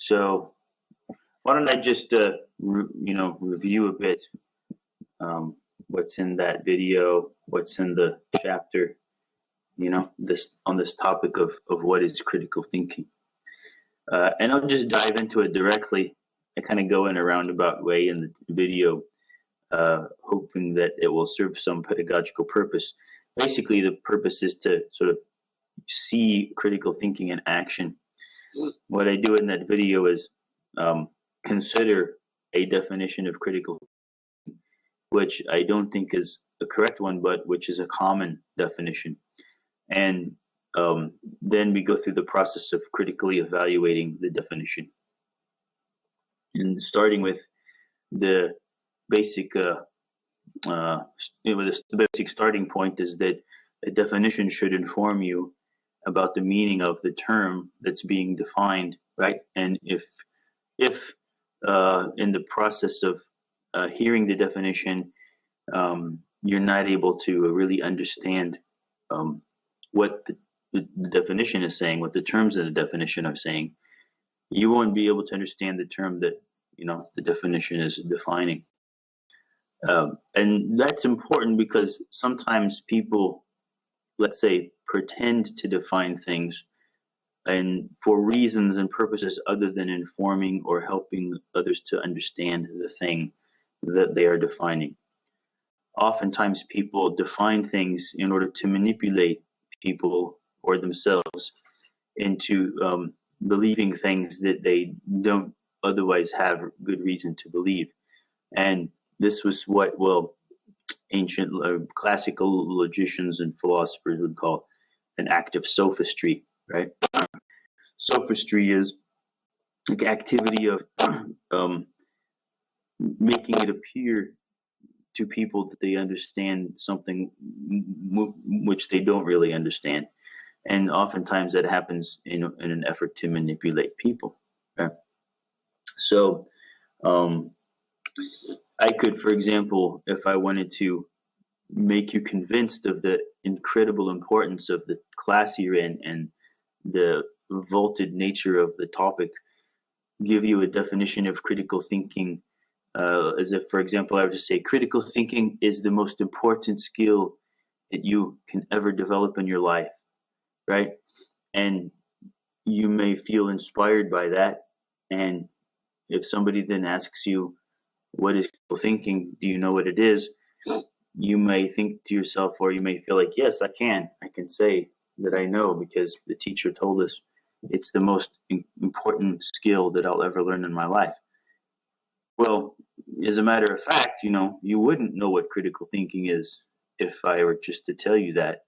So why don't I just review a bit what's in that video, what's in the chapter, this on this topic of what is critical thinking. And I'll just dive into it directly. I kind of go in a roundabout way in the video, hoping that it will serve some pedagogical purpose. Basically, the purpose is to sort of see critical thinking in action. What I do in that video is consider a definition of critical, which I don't think is the correct one, but which is a common definition. And then we go through the process of critically evaluating the definition. And starting with the basic, the basic starting point is that a definition should inform you about the meaning of the term that's being defined, right? And if in the process of hearing the definition, you're not able to really understand what the definition is saying, what the terms of the definition are saying, you won't be able to understand the term that the definition is defining. And that's important because sometimes people, let's say, pretend to define things and for reasons and purposes other than informing or helping others to understand the thing that they are defining. Oftentimes people define things in order to manipulate people or themselves into believing things that they don't otherwise have good reason to believe. And this was what, ancient classical logicians and philosophers would call an act of sophistry, right? Sophistry is the activity of making it appear to people that they understand something which they don't really understand. And oftentimes that happens in an effort to manipulate people. Okay? So I could, for example, if I wanted to make you convinced of the incredible importance of the class you're in and the vaulted nature of the topic, give you a definition of critical thinking, as if, for example, I would just say critical thinking is the most important skill that you can ever develop in your life, right? And you may feel inspired by that. And if somebody then asks you, what is critical thinking? Do you know what it is? You may think to yourself, or you may feel like, yes, I can say that I know because the teacher told us it's the most important skill that I'll ever learn in my life. Well, as a matter of fact, you wouldn't know what critical thinking is if I were just to tell you that.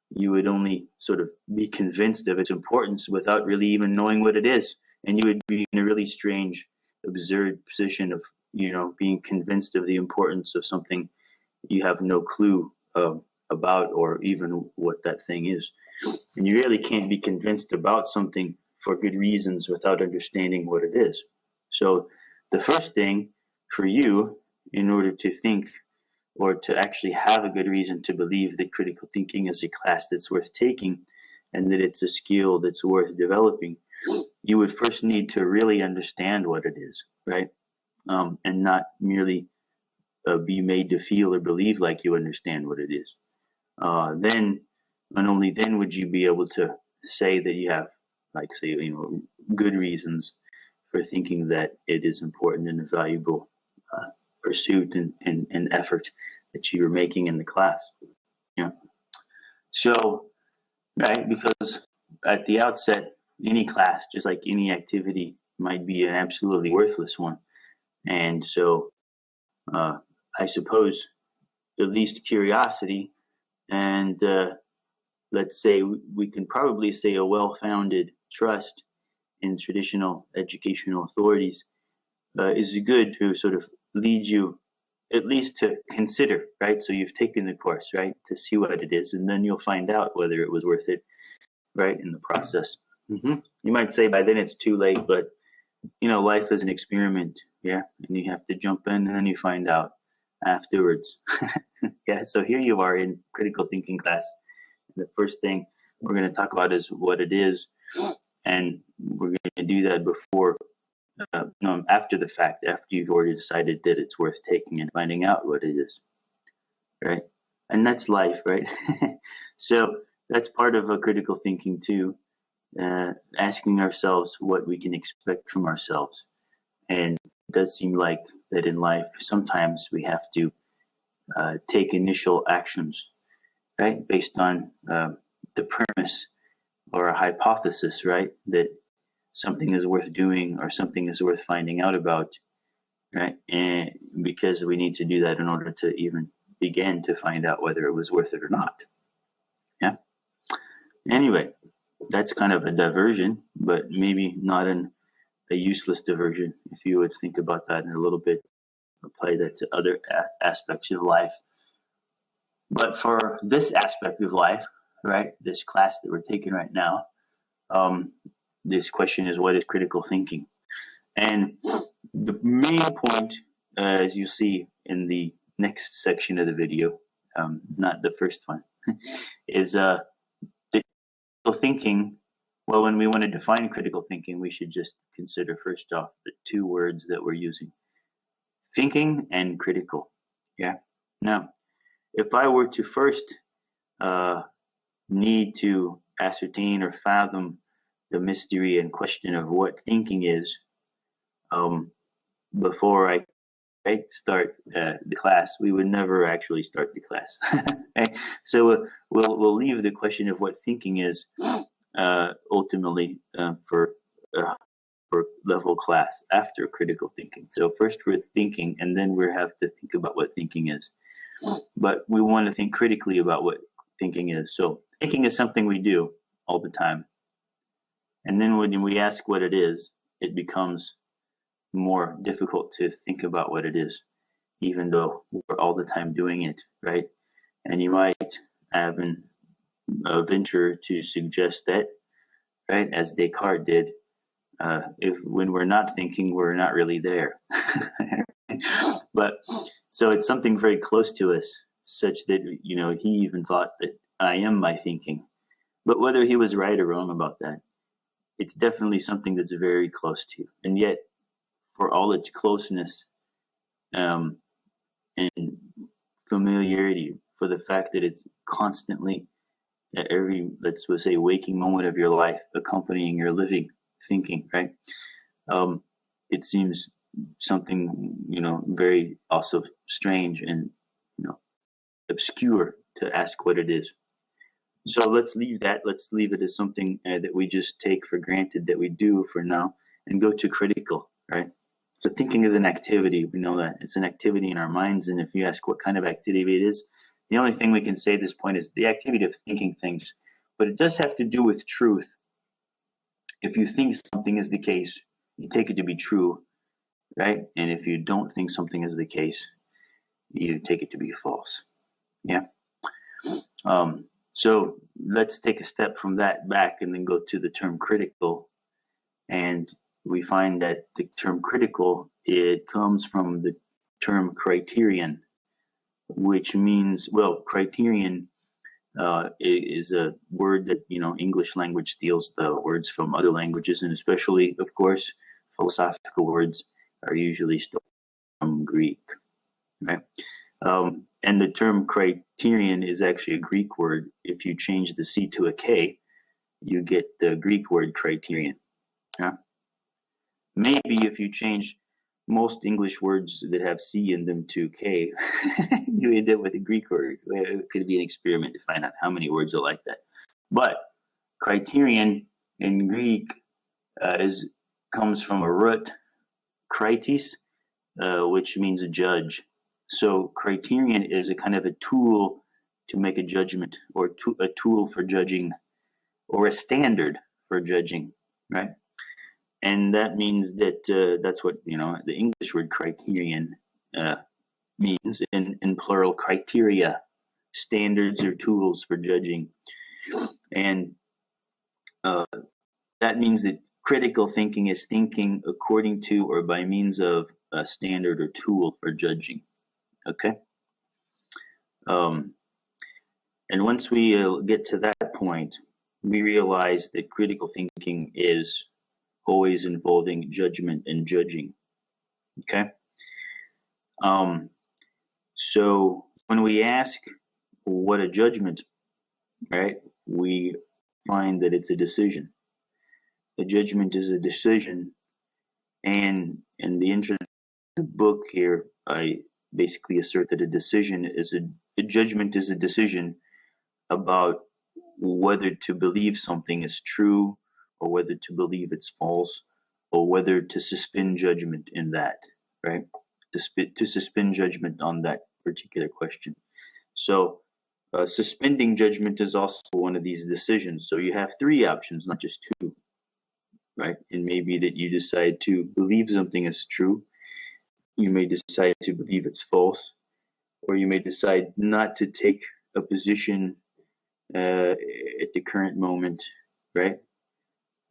You would only sort of be convinced of its importance without really even knowing what it is. And you would be in a really strange, absurd position of, being convinced of the importance of something you have no clue about or even what that thing is. And you really can't be convinced about something for good reasons without understanding what it is. So the first thing for you, in order to think or to actually have a good reason to believe that critical thinking is a class that's worth taking and that it's a skill that's worth developing, you would first need to really understand what it is, right? And not merely be made to feel or believe like you understand what it is. Then, and only then would you be able to say that you have, like, say, good reasons for thinking that it is important and a valuable pursuit and effort that you're making in the class. So, right, because at the outset, any class, just like any activity, might be an absolutely worthless one. And so, I suppose, at least curiosity and let's say we can probably say a well-founded trust in traditional educational authorities is good to sort of lead you at least to consider, right? So you've taken the course, right, to see what it is, and then you'll find out whether it was worth it, right, in the process. You might say by then it's too late, but life is an experiment, yeah, and you have to jump in and then you find out afterwards. Yeah, so here you are in critical thinking class. The first thing we're going to talk about is what it is, and we're going to do that before after the fact, after you've already decided that it's worth taking and finding out what it is, right? And that's life, right? So that's part of critical thinking too, asking ourselves what we can expect from ourselves. And it does seem like that in life, sometimes we have to take initial actions, right, based on the premise or a hypothesis, right, that something is worth doing or something is worth finding out about, right? And because we need to do that in order to even begin to find out whether it was worth it or not. Yeah. Anyway, that's kind of a diversion, but maybe not a useless diversion if you would think about that in a little bit, apply that to other aspects of life. But for this aspect of life, right, this class that we're taking right now, this question is, what is critical thinking? And the main point, as you see in the next section of the video, not the first one, is the critical thinking. Well, when we want to define critical thinking, we should just consider first off the two words that we're using: thinking and critical. Yeah. Now, if I were to first need to ascertain or fathom the mystery and question of what thinking is, before I start the class, we would never actually start the class. Okay? So we'll leave the question of what thinking is ultimately for level class after critical thinking. So first we're thinking, and then we have to think about what thinking is. But we want to think critically about what thinking is. So thinking is something we do all the time. And then when we ask what it is, it becomes more difficult to think about what it is, even though we're all the time doing it, right? And you might have a venture to suggest that, right, as Descartes did, if when we're not thinking, we're not really there. But so it's something very close to us, such that he even thought that I am my thinking. But whether he was right or wrong about that, it's definitely something that's very close to you. And yet, for all its closeness and familiarity, for the fact that it's constantly at every, let's say, waking moment of your life, accompanying your living thinking, right? It seems something, very also strange and, obscure to ask what it is. So let's leave that. Let's leave it as something that we just take for granted that we do for now, and go to critical, right? So thinking is an activity. We know that it's an activity in our minds. And if you ask what kind of activity it is, the only thing we can say at this point is the activity of thinking things. But it does have to do with truth. If you think something is the case, you take it to be true, right? And if you don't think something is the case, you take it to be false. Yeah. So let's take a step from that back and then go to the term critical. And we find that the term critical, it comes from the term criterion, which means, well, criterion is a word that, English language steals the words from other languages, and especially, of course, philosophical words are usually stolen from Greek, right? And the term criterion is actually a Greek word. If you change the C to a K, you get the Greek word criterion. Yeah? Maybe if you change most English words that have C in them to K, you end up with a Greek word. It could be an experiment to find out how many words are like that. But criterion in Greek comes from a root, kritis, which means a judge. So criterion is a kind of a tool to make a judgment, or a tool for judging, or a standard for judging, right? And that means that that's what, the English word criterion means in plural: criteria, standards or tools for judging. And that means that critical thinking is thinking according to or by means of a standard or tool for judging. Okay? And once we get to that point, we realize that critical thinking is always involving judgment and judging. Okay? So when we ask what a judgment, right, we find that it's a decision. A judgment is a decision, and in the interest of the book here, I basically assert that a judgment is a decision about whether to believe something is true or whether to believe it's false or whether to suspend judgment in that, right? To suspend judgment on that particular question. So suspending judgment is also one of these decisions. So you have three options, not just two, right? And maybe that you decide to believe something is true. You may decide to believe it's false, or you may decide not to take a position at the current moment, right?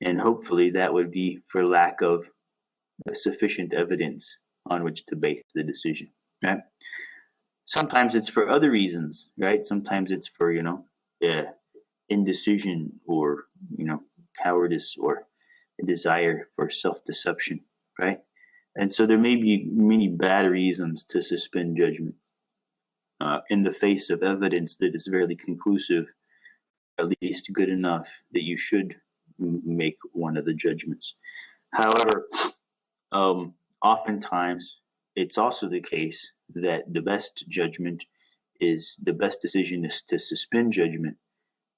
And hopefully that would be for lack of sufficient evidence on which to base the decision, right? Sometimes it's for other reasons, right? Sometimes it's for, indecision or, cowardice or a desire for self-deception, right? And so there may be many bad reasons to suspend judgment in the face of evidence that is fairly conclusive, at least good enough that you should make one of the judgments. However, oftentimes it's also the case that the best decision is to suspend judgment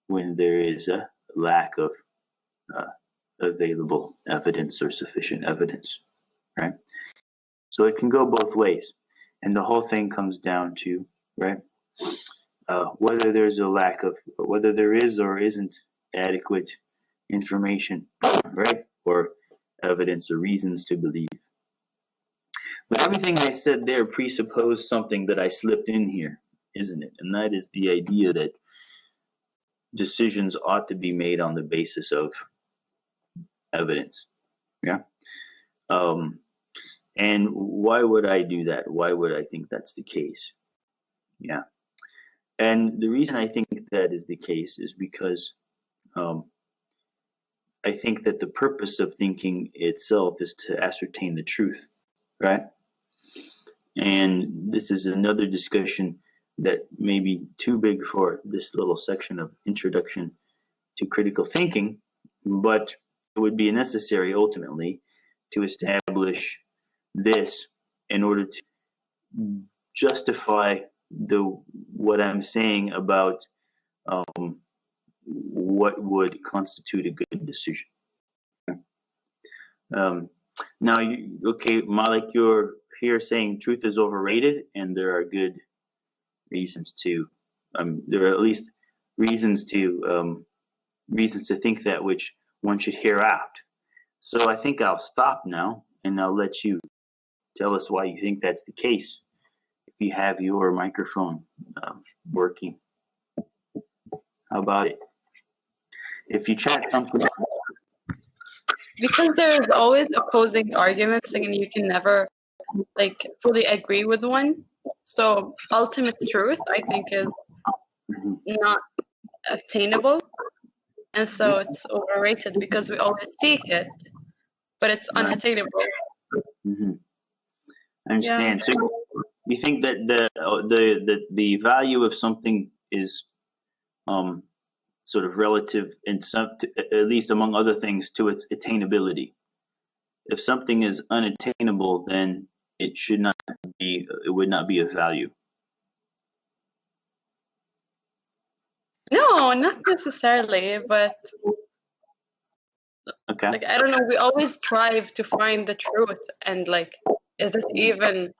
when there is a lack of available evidence or sufficient evidence, right? So it can go both ways, and the whole thing comes down to, right, whether there is or isn't adequate information, right, or evidence or reasons to believe. But everything I said there presupposed something that I slipped in here, isn't it? And that is the idea that decisions ought to be made on the basis of evidence. Yeah. And why would I do that? Why would I think that's the case? Yeah. And the reason I think that is the case is because I think that the purpose of thinking itself is to ascertain the truth, right? And this is another discussion that may be too big for this little section of introduction to critical thinking, but it would be necessary ultimately to establish this in order to justify what I'm saying about what would constitute a good decision. Now, Malik, you're here saying truth is overrated, and there are good reasons to. There are at least reasons to think that which one should hear out. So I think I'll stop now, and I'll let you tell us why you think that's the case. If you have your microphone working, how about it? If you chat something. Because there's always opposing arguments and you can never fully agree with one. So ultimate truth, I think, is not attainable. And so it's overrated because we always seek it, but it's unattainable. Mm-hmm. I understand. Yeah. So you think that the value of something is sort of relative at least among other things, to its attainability. If something is unattainable, then it would not be of value. No, not necessarily, but okay. I don't know, we always strive to find the truth, and is it even,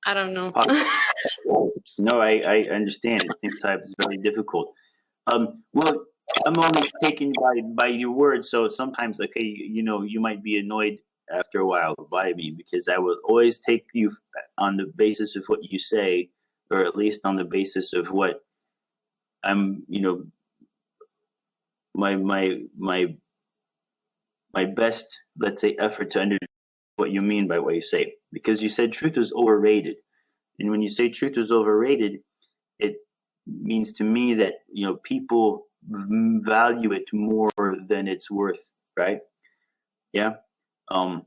I don't know. No, I understand. It seems like it's very difficult. Well, I'm only taken by your words, so sometimes, you might be annoyed after a while by me, because I will always take you on the basis of what you say, or at least on the basis of what I'm, my best, let's say, effort to understand what you mean by what you say, because you said truth is overrated, and when you say truth is overrated, it means to me that people value it more than it's worth, right? Yeah. Um,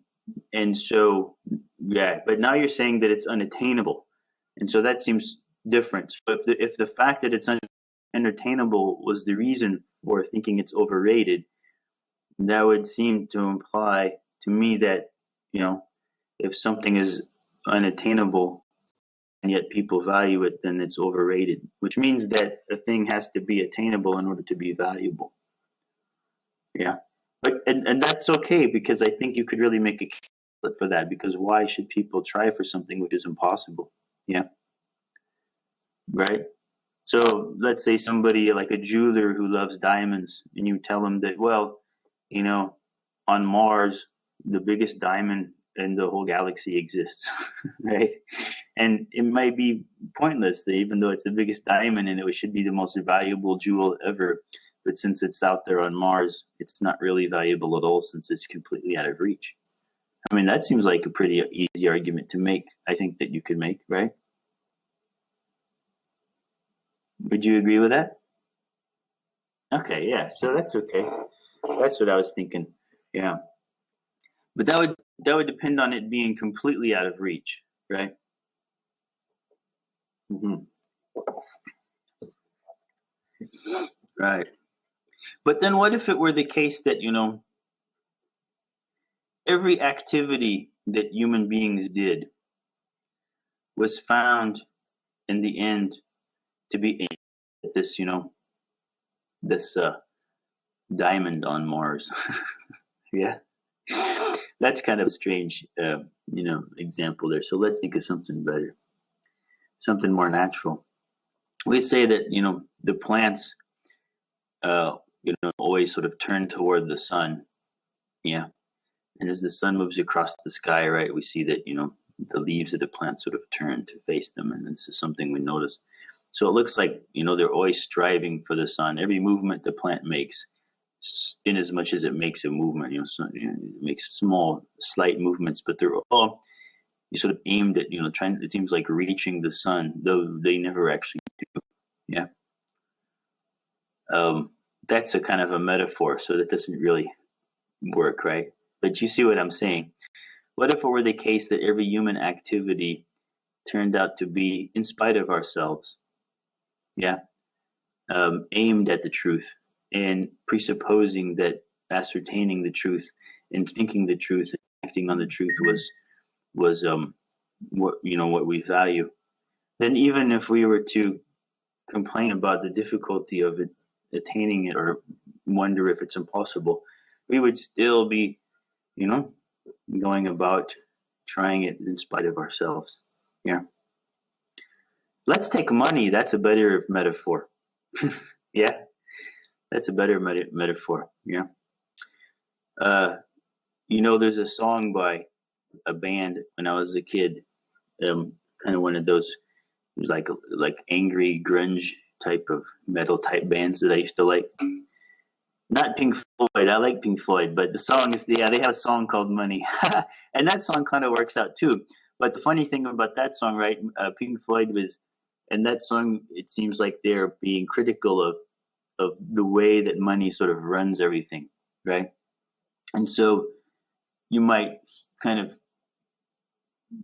and so, yeah, but now you're saying that it's unattainable. And so that seems different. So if the fact that it's unattainable was the reason for thinking it's overrated, that would seem to imply to me that, you know, if something is unattainable and yet people value it, then it's overrated, which means that a thing has to be attainable in order to be valuable. Yeah. But and that's okay because I think you could really make a case for that, because why should people try for something which is impossible? Yeah. Right? So let's say somebody like a jeweler who loves diamonds, and you tell him that, well, you know, on Mars, the biggest diamond in the whole galaxy exists, right? And it might be pointless, even though it's the biggest diamond and it should be the most valuable jewel ever. But since it's out there on Mars, it's not really valuable at all since it's completely out of reach. I mean, that seems like a pretty easy argument to make. I think that you could make, right? Would you agree with that? Okay, yeah. So that's okay. That's what I was thinking. Yeah. But that would depend on it being completely out of reach, right? Hmm. Right. But then what if it were the case that, every activity that human beings did was found in the end to be aimed at this diamond on Mars? Yeah. That's kind of a strange, example there. So let's think of something better, something more natural. We say that, the plants, always sort of turn toward the sun. Yeah. And as the sun moves across the sky, right, we see that, the leaves of the plant sort of turn to face them. And this is something we notice. So it looks like, they're always striving for the sun. Every movement the plant makes, in as much as it makes a movement, it makes small, slight movements, but they're all sort of aimed at, trying, it seems like reaching the sun, though they never actually do. Yeah. Um, that's a kind of a metaphor, so that doesn't really work, right? But you see what I'm saying. What if it were the case that every human activity turned out to be, in spite of ourselves, yeah, aimed at the truth, and presupposing that ascertaining the truth and thinking the truth and acting on the truth was what we value? Then even if we were to complain about the difficulty of it, attaining it, or wonder if it's impossible, we would still be, you know, going about trying it in spite of ourselves. Yeah. Let's take money. That's a better metaphor. Yeah, that's a better metaphor. Yeah. Uh, there's a song by a band when I was a kid, kind of one of those like angry grunge type of metal type bands that I used to like. Not Pink Floyd. I like Pink Floyd, but the song is, yeah, they have a song called Money, and that song kind of works out too. But the funny thing about that song, right? Pink Floyd was, and that song, it seems like they're being critical of the way that money sort of runs everything, right? And so you might kind of,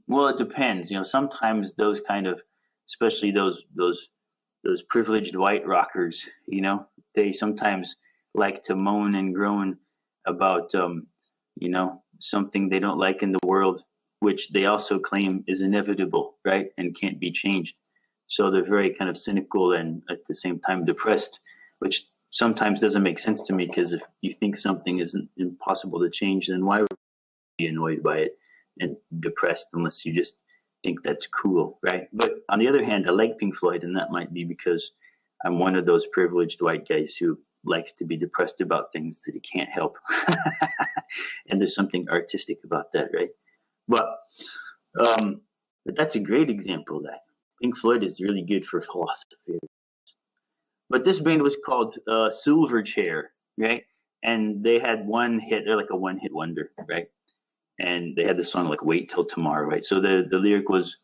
well, it depends. Sometimes those kind of, especially those privileged white rockers, they sometimes like to moan and groan about, something they don't like in the world, which they also claim is inevitable, right, and can't be changed. So they're very kind of cynical and at the same time depressed, which sometimes doesn't make sense to me, because if you think something isn't impossible to change, then why would you be annoyed by it and depressed, unless you just think that's cool, right? But on the other hand, I like Pink Floyd, and that might be because I'm one of those privileged white guys who likes to be depressed about things that he can't help. And there's something artistic about that, right? But um, but that's a great example of that. Pink Floyd is really good for philosophy. But this band was called Silverchair, right? And they had one hit. They're like a one-hit wonder, right? And they had the song like "Wait Till Tomorrow," right? So the lyric was,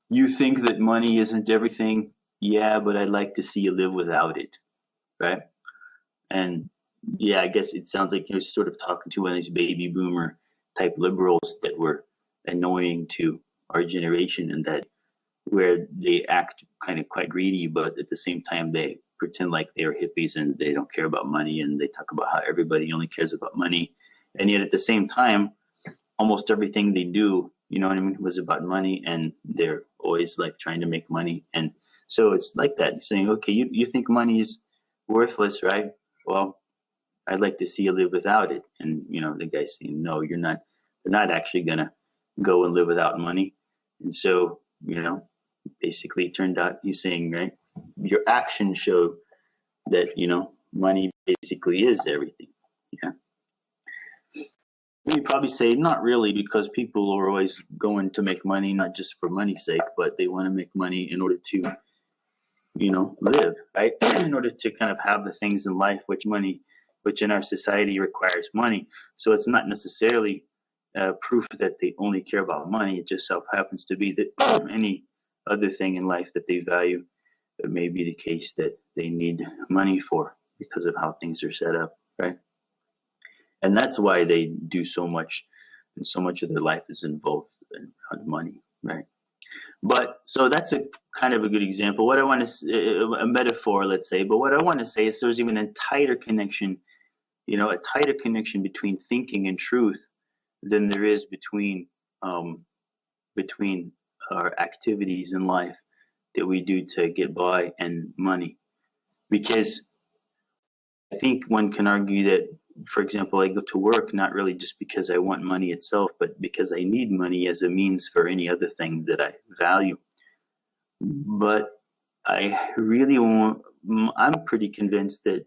"You think that money isn't everything? Yeah, but I'd like to see you live without it," right? And Yeah, I guess it sounds like you're sort of talking to one of these baby boomer type liberals that were annoying to our generation, and that where they act kind of quite greedy, but at the same time they pretend like they are hippies and they don't care about money, and they talk about how everybody only cares about money, and yet at the same time, almost everything they do, you know what I mean, was about money, and they're always like trying to make money, and so it's like that, saying, okay, you think money is worthless, right? Well, I'd like to see you live without it. And, the guy's saying, no, they're not actually going to go and live without money. And so, basically it turned out he's saying, right, your actions show that, money basically is everything. Yeah. You probably say not really, because people are always going to make money, not just for money's sake, but they want to make money in order to, live, right? In order to kind of have the things in life which in our society requires money. So it's not necessarily proof that they only care about money. It just so happens to be that any other thing in life that they value, it may be the case that they need money for because of how things are set up, right? And that's why they do so much, and so much of their life is involved in money, right? But so that's a kind of a good example. What I want to, a metaphor, let's say, but what I want to say is there's even a tighter connection, a tighter connection between thinking and truth than there is um, between our activities in life that we do to get by and money. Because I think one can argue that, for example, I go to work not really just because I want money itself, but because I need money as a means for any other thing that I value. But I really want, I'm pretty convinced that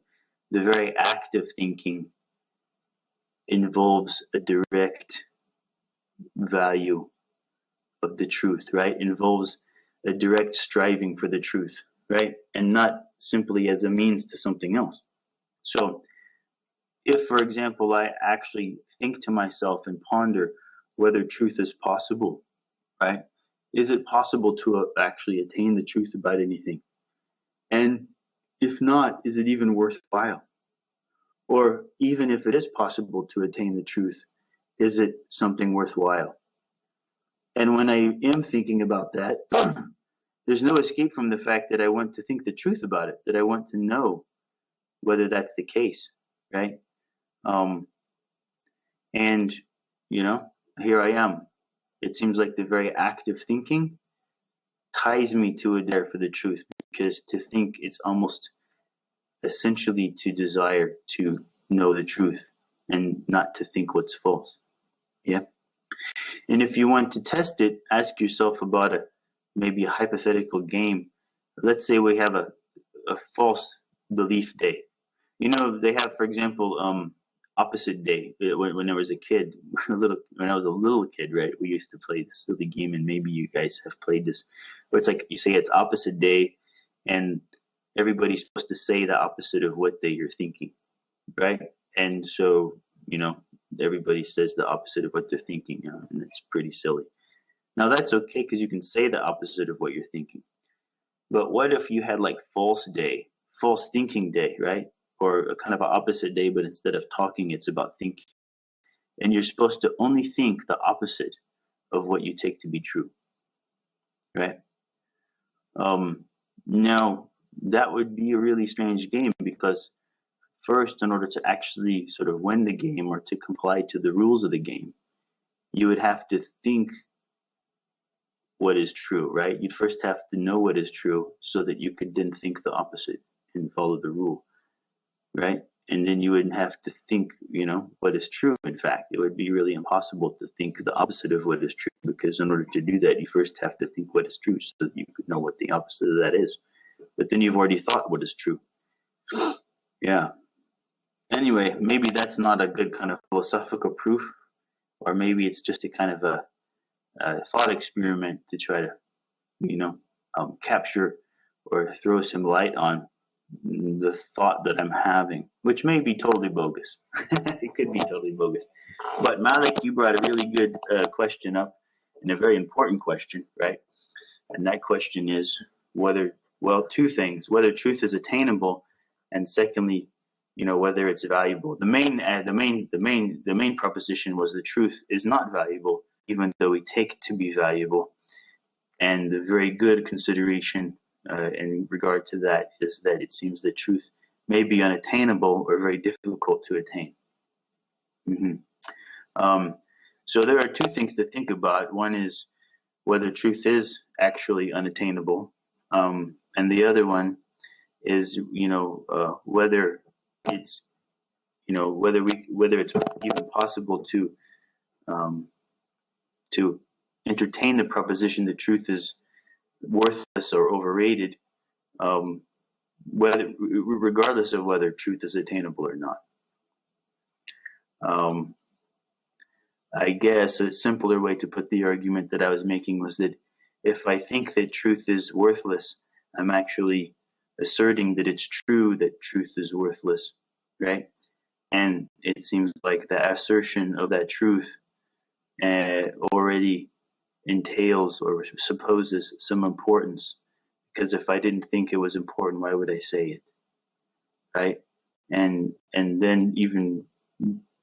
the very act of thinking involves a direct value of the truth, right? Involves a direct striving for the truth, right? And not simply as a means to something else. So if, for example, I actually think to myself and ponder whether truth is possible, right? Is it possible to actually attain the truth about anything? And if not, is it even worthwhile? Or even if it is possible to attain the truth, is it something worthwhile? And when I am thinking about that, there's no escape from the fact that I want to think the truth about it, that I want to know whether that's the case, right? Um, and, here I am. It seems like the very act of thinking ties me to a desire for the truth, because to think, it's almost essentially to desire to know the truth and not to think what's false. Yeah. And if you want to test it, ask yourself about maybe a hypothetical game. Let's say we have a false belief day. They have, for example, opposite day. When I was a kid, when I was a little kid, right? We used to play this silly game, and maybe you guys have played this, where it's like you say it's opposite day, and everybody's supposed to say the opposite of what day you're thinking, right? And so, everybody says the opposite of what they're thinking, and it's pretty silly. Now that's okay, because you can say the opposite of what you're thinking. But what if you had like false day, false thinking day, right? Or a kind of an opposite day, but instead of talking, it's about thinking. And you're supposed to only think the opposite of what you take to be true, right? Now, that would be a really strange game, because first, in order to actually sort of win the game or to comply to the rules of the game, you would have to think what is true, right? You'd first have to know what is true so that you could then think the opposite and follow the rule, right? And then you wouldn't have to think, what is true. In fact, it would be really impossible to think the opposite of what is true, because in order to do that, you first have to think what is true so that you could know what the opposite of that is. But then you've already thought what is true. Yeah. Anyway, maybe that's not a good kind of philosophical proof, or maybe it's just a kind of a thought experiment to try to, capture or throw some light on the thought that I'm having, which may be totally bogus. It could be totally bogus. But Malik, you brought a really good question up, and a very important question, right? And that question is whether, well, two things: whether truth is attainable, and secondly, whether it's valuable. The main proposition was the truth is not valuable, even though we take it to be valuable. And the very good consideration in regard to that is that it seems that truth may be unattainable or very difficult to attain. So there are two things to think about. One is whether truth is actually unattainable, and the other one is whether it's whether it's even possible to entertain the proposition that truth is worthless or overrated, regardless of whether truth is attainable or not. I guess a simpler way to put the argument that I was making was that if I think that truth is worthless, I'm actually asserting that it's true that truth is worthless, right? And it seems like the assertion of that truth already entails or supposes some importance, because if I didn't think it was important, why would I say it, right? And then even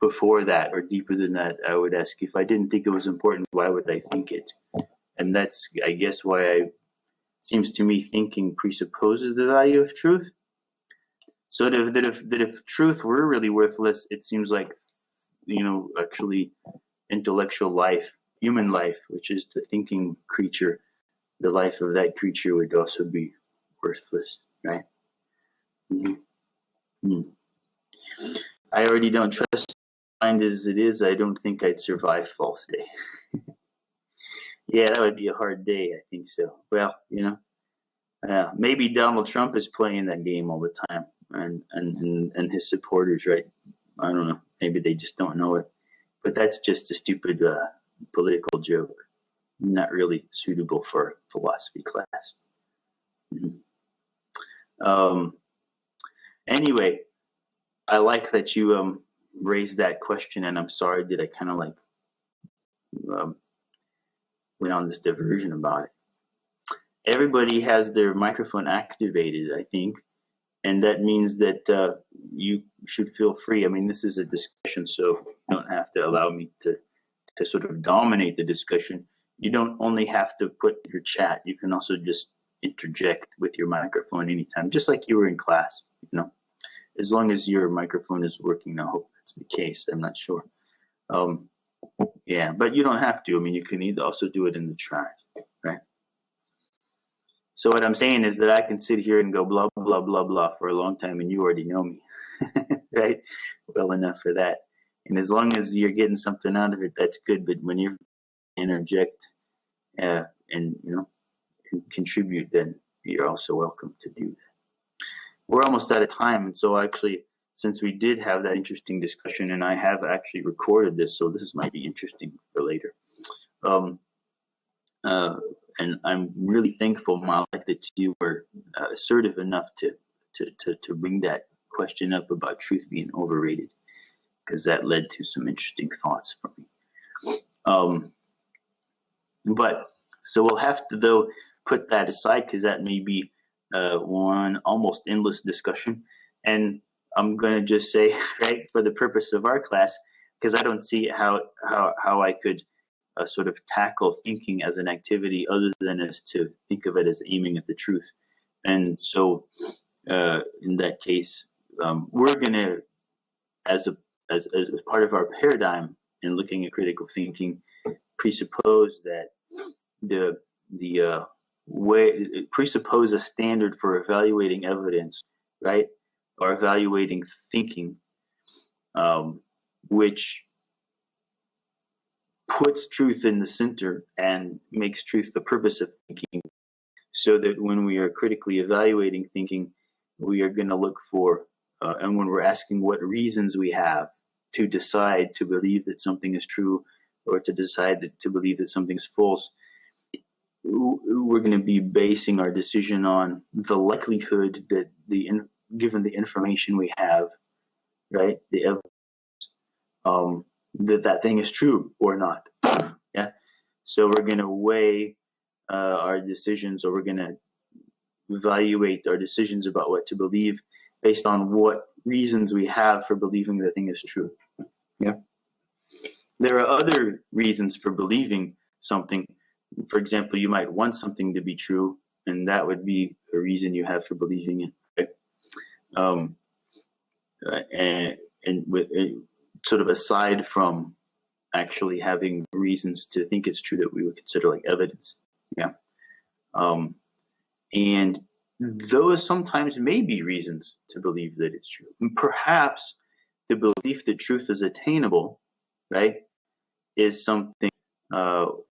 before that, or deeper than that, I would ask, if I didn't think it was important, why would I think it? And that's, I guess, why seems to me thinking presupposes the value of truth. So that if truth were really worthless, it seems like, actually intellectual life, human life, which is the thinking creature, the life of that creature would also be worthless, right? I already don't trust mind as it is. I don't think I'd survive False Day. Yeah, that would be a hard day. I think so. Well, maybe Donald Trump is playing that game all the time, and his supporters, right? I don't know. Maybe they just don't know it. But that's just a stupid political joke, not really suitable for a philosophy class. Anyway, I like that you raised that question, and I'm sorry that I kind of went on this diversion about it. Everybody has their microphone activated, I think, and that means that you should feel free. I mean, this is a discussion, so you don't have to allow me to sort of dominate the discussion. You don't only have to put your chat. You can also just interject with your microphone anytime, just like you were in class, as long as your microphone is working. I hope that's the case. I'm not sure. Yeah, but you don't have to. I mean, you can also do it in the chat, right? So what I'm saying is that I can sit here and go blah, blah, blah, blah for a long time, and you already know me, right? Well enough for that. And as long as you're getting something out of it, that's good. But when you interject and contribute, then you're also welcome to do that. We're almost out of time, and so actually, since we did have that interesting discussion, and I have actually recorded this, so this might be interesting for later. And I'm really thankful, Malik, that you were assertive enough to bring that question up about truth being overrated, because that led to some interesting thoughts for me. But so we'll have to, though, put that aside, because that may be one almost endless discussion. And I'm going to just say, right, for the purpose of our class, because I don't see how I could sort of tackle thinking as an activity other than as to think of it as aiming at the truth. And so in that case, we're going to, as part of our paradigm in looking at critical thinking, presuppose that presuppose a standard for evaluating evidence, right, or evaluating thinking, which puts truth in the center and makes truth the purpose of thinking, so that when we are critically evaluating thinking, we are going to look for, and when we're asking what reasons we have to decide to believe that something is true or to decide to believe that something is false, we're going to be basing our decision on the likelihood that given the information we have, right, the evidence, that thing is true or not. Yeah. So we're going to weigh our decisions, or we're going to evaluate our decisions about what to believe based on what reasons we have for believing the thing is true. Yeah. There are other reasons for believing something. For example, you might want something to be true, and that would be a reason you have for believing it. Right? Um, and with, sort of aside from actually having reasons to think it's true that we would consider like evidence. Yeah. Um, and those sometimes may be reasons to believe that it's true. And perhaps the belief that truth is attainable, right, is something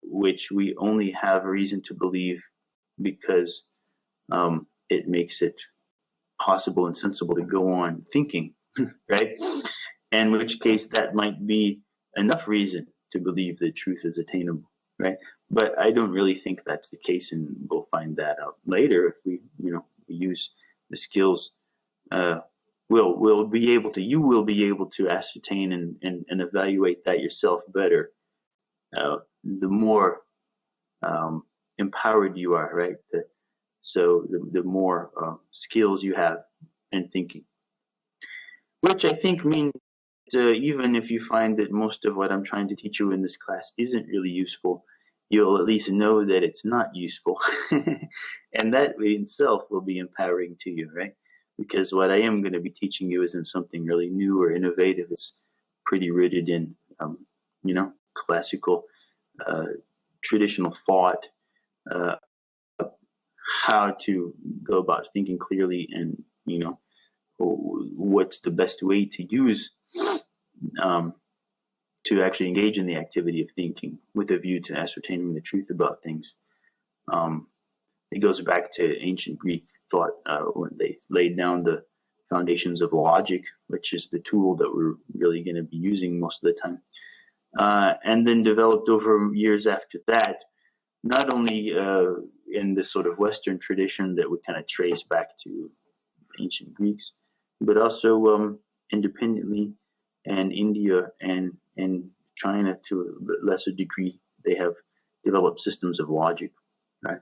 which we only have a reason to believe because it makes it possible and sensible to go on thinking, right? In which case that might be enough reason to believe that truth is attainable, right? But I don't really think that's the case, and we'll find that out later if we, we use the skills. We'll be able to. You will be able to ascertain and evaluate that yourself better. The more empowered you are, right? The more skills you have in thinking, which I think means even if you find that most of what I'm trying to teach you in this class isn't really useful, you'll at least know that it's not useful. And that in itself will be empowering to you, right? Because what I am going to be teaching you isn't something really new or innovative. It's pretty rooted in, classical, traditional thought, uh, how to go about thinking clearly, and, what's the best way to use um, to actually engage in the activity of thinking with a view to ascertaining the truth about things. It goes back to ancient Greek thought when they laid down the foundations of logic, which is the tool that we're really going to be using most of the time, and then developed over years after that, not only in this sort of Western tradition that we kind of trace back to ancient Greeks, but also independently, and India and China to a lesser degree, they have developed systems of logic, right?